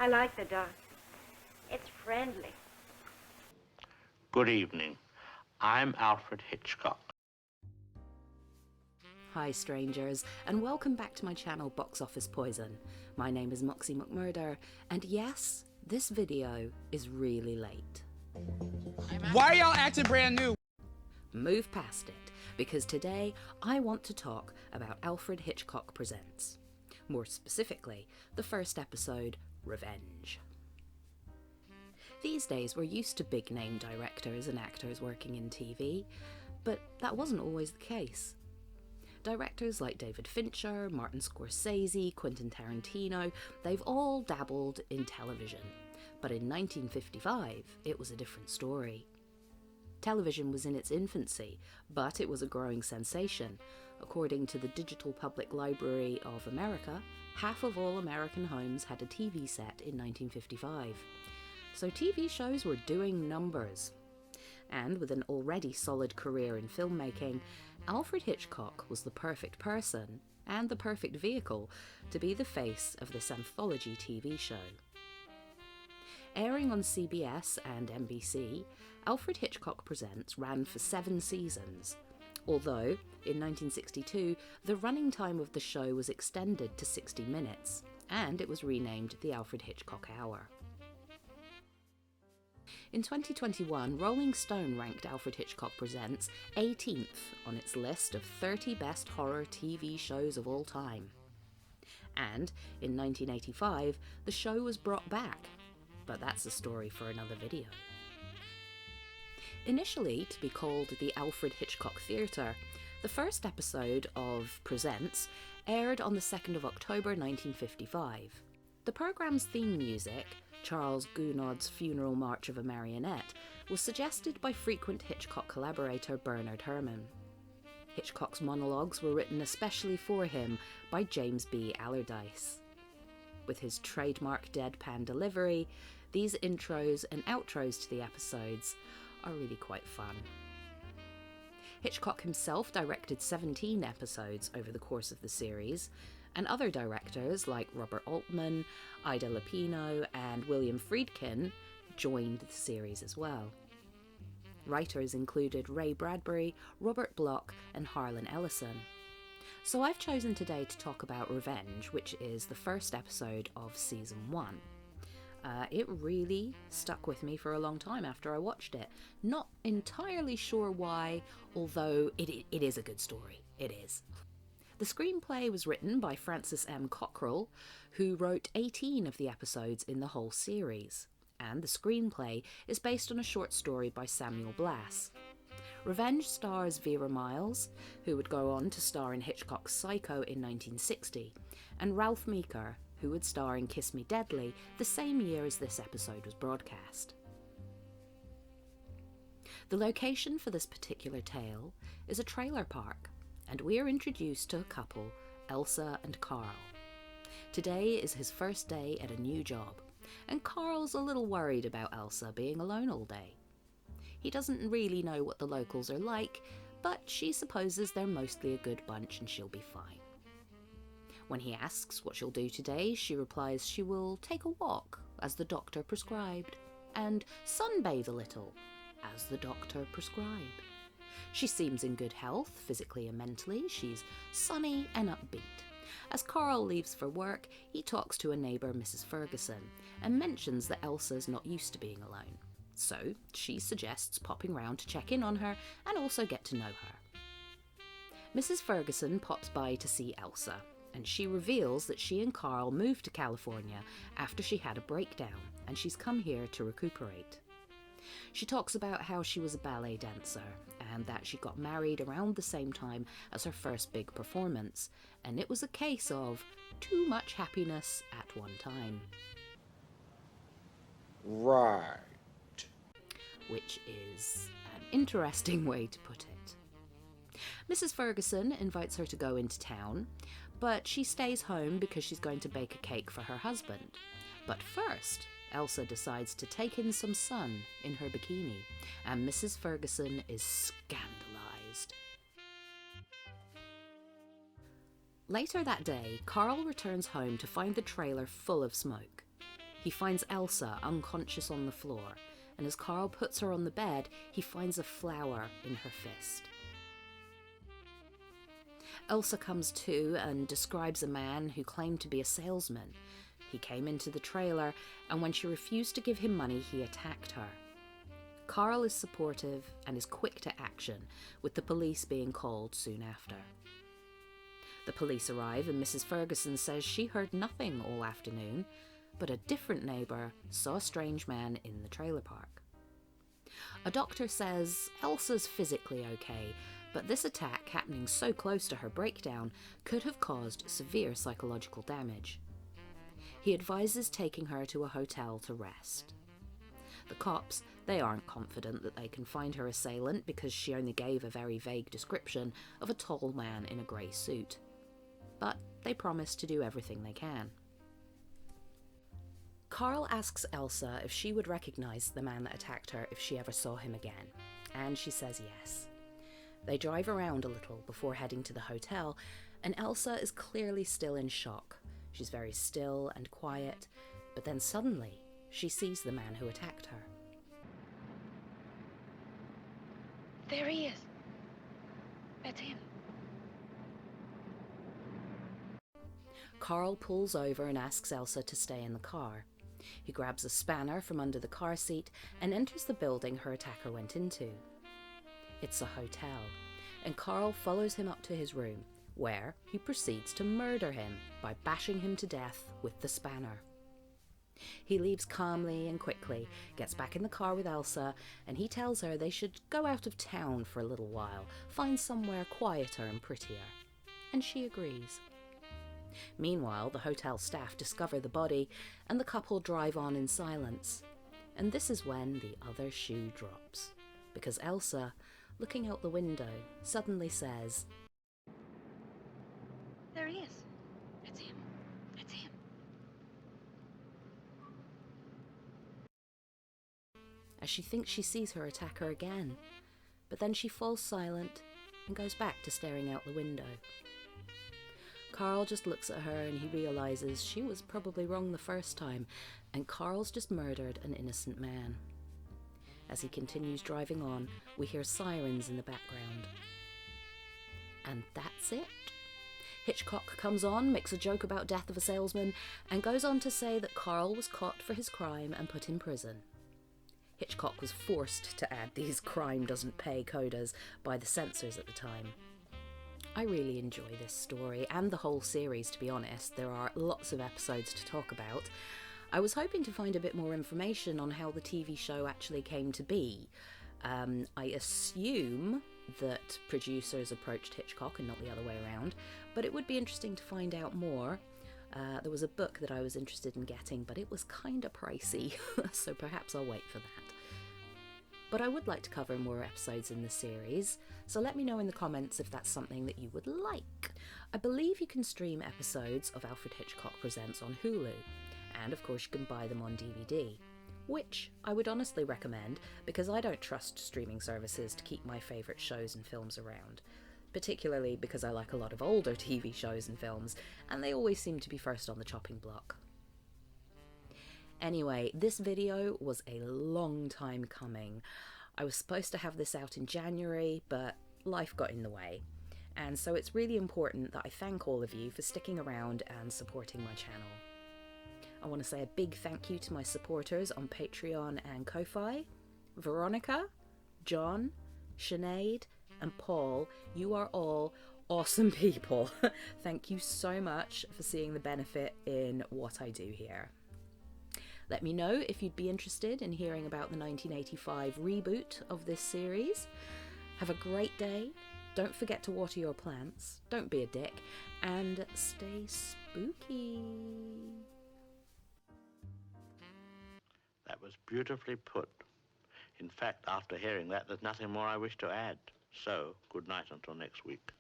I like the dog. It's friendly. Good evening. I'm Alfred Hitchcock. Hi strangers, and welcome back to my channel Box Office Poison. My name is Moxie McMurder, and yes, this video is really late. Why are y'all acting brand new? Move past it, because today I want to talk about Alfred Hitchcock Presents. More specifically, the first episode, Revenge. These days we're used to big-name directors and actors working in TV, but that wasn't always the case. Directors like David Fincher, Martin Scorsese, Quentin Tarantino, they've all dabbled in television. But in 1955, it was a different story. Television was in its infancy, but it was a growing sensation. According to the Digital Public Library of America, half of all American homes had a TV set in 1955. So TV shows were doing numbers. And with an already solid career in filmmaking, Alfred Hitchcock was the perfect person and the perfect vehicle to be the face of this anthology TV show. Airing on CBS and NBC, Alfred Hitchcock Presents ran for 7 seasons, although in 1962 the running time of the show was extended to 60 minutes, and it was renamed the Alfred Hitchcock Hour. In 2021, Rolling Stone ranked Alfred Hitchcock Presents 18th on its list of 30 best horror TV shows of all time. And in 1985, the show was brought back, but that's a story for another video. Initially to be called the Alfred Hitchcock Theatre, the first episode of Presents aired on the 2nd of October 1955. The programme's theme music, Charles Gounod's Funeral March of a Marionette, was suggested by frequent Hitchcock collaborator Bernard Herrmann. Hitchcock's monologues were written especially for him by James B. Allardyce. With his trademark deadpan delivery, these intros and outros to the episodes are really quite fun. Hitchcock himself directed 17 episodes over the course of the series, and other directors like Robert Altman, Ida Lupino, and William Friedkin joined the series as well. Writers included Ray Bradbury, Robert Bloch, and Harlan Ellison. So I've chosen today to talk about Revenge, which is the first episode of Season 1. It really stuck with me for a long time after I watched it. Not entirely sure why, although it is a good story. It is. The screenplay was written by Francis M. Cockrell, who wrote 18 of the episodes in the whole series, and the screenplay is based on a short story by Samuel Blass. Revenge stars Vera Miles, who would go on to star in Hitchcock's Psycho in 1960, and Ralph Meeker, who would star in Kiss Me Deadly the same year as this episode was broadcast. The location for this particular tale is a trailer park, and we are introduced to a couple, Elsa and Carl. Today is his first day at a new job, and Carl's a little worried about Elsa being alone all day. He doesn't really know what the locals are like, but she supposes they're mostly a good bunch and she'll be fine. When he asks what she'll do today, she replies she will take a walk, as the doctor prescribed, and sunbathe a little, as the doctor prescribed. She seems in good health, physically and mentally. She's sunny and upbeat. As Carl leaves for work, he talks to a neighbour, Mrs. Ferguson, and mentions that Elsa's not used to being alone. So she suggests popping round to check in on her and also get to know her. Mrs. Ferguson pops by to see Elsa, and she reveals that she and Carl moved to California after she had a breakdown, and she's come here to recuperate. She talks about how she was a ballet dancer and that she got married around the same time as her first big performance, and it was a case of too much happiness at one time. Right. Which is an interesting way to put it. Mrs. Ferguson invites her to go into town, but she stays home because she's going to bake a cake for her husband. But first, Elsa decides to take in some sun in her bikini, and Mrs. Ferguson is scandalized. Later that day, Carl returns home to find the trailer full of smoke. He finds Elsa unconscious on the floor, and as Carl puts her on the bed, he finds a flower in her fist. Elsa comes to and describes a man who claimed to be a salesman. He came into the trailer, and when she refused to give him money, he attacked her. Carl is supportive and is quick to action, with the police being called soon after. The police arrive and Mrs. Ferguson says she heard nothing all afternoon, but a different neighbour saw a strange man in the trailer park. A doctor says Elsa's physically okay, but this attack happening so close to her breakdown could have caused severe psychological damage. He advises taking her to a hotel to rest. The cops, they aren't confident that they can find her assailant because she only gave a very vague description of a tall man in a grey suit. But they promise to do everything they can. Carl asks Elsa if she would recognise the man that attacked her if she ever saw him again, and she says yes. They drive around a little before heading to the hotel, and Elsa is clearly still in shock. She's very still and quiet, but then suddenly she sees the man who attacked her. There he is. That's him. Carl pulls over and asks Elsa to stay in the car. He grabs a spanner from under the car seat and enters the building her attacker went into. It's a hotel, and Carl follows him up to his room, where he proceeds to murder him by bashing him to death with the spanner. He leaves calmly and quickly, gets back in the car with Elsa, and he tells her they should go out of town for a little while, find somewhere quieter and prettier. And she agrees. Meanwhile, the hotel staff discover the body, and the couple drive on in silence. And this is when the other shoe drops, because Elsa, looking out the window, suddenly says, There he is. That's him. That's him. as she thinks she sees her attacker again. But then she falls silent and goes back to staring out the window. Carl just looks at her and he realises she was probably wrong the first time, and Carl's just murdered an innocent man. As he continues driving on, we hear sirens in the background. And that's it. Hitchcock comes on, makes a joke about death of a salesman, and goes on to say that Carl was caught for his crime and put in prison. Hitchcock was forced to add these crime doesn't pay codas by the censors at the time. I really enjoy this story, and the whole series, to be honest. There are lots of episodes to talk about. I was hoping to find a bit more information on how the TV show actually came to be. I assume that producers approached Hitchcock and not the other way around, but it would be interesting to find out more. There was a book that I was interested in getting, but it was kind of pricey, so perhaps I'll wait for that. But I would like to cover more episodes in the series, so let me know in the comments if that's something that you would like. I believe you can stream episodes of Alfred Hitchcock Presents on Hulu, and of course you can buy them on DVD, which I would honestly recommend because I don't trust streaming services to keep my favourite shows and films around, particularly because I like a lot of older TV shows and films, and they always seem to be first on the chopping block. Anyway, this video was a long time coming. I was supposed to have this out in January, but life got in the way. And so it's really important that I thank all of you for sticking around and supporting my channel. I want to say a big thank you to my supporters on Patreon and Ko-Fi. Veronica, John, Sinead, and Paul, you are all awesome people. Thank you so much for seeing the benefit in what I do here. Let me know if you'd be interested in hearing about the 1985 reboot of this series. Have a great day. Don't forget to water your plants. Don't be a dick. And stay spooky. That was beautifully put. In fact, after hearing that, there's nothing more I wish to add. So, good night until next week.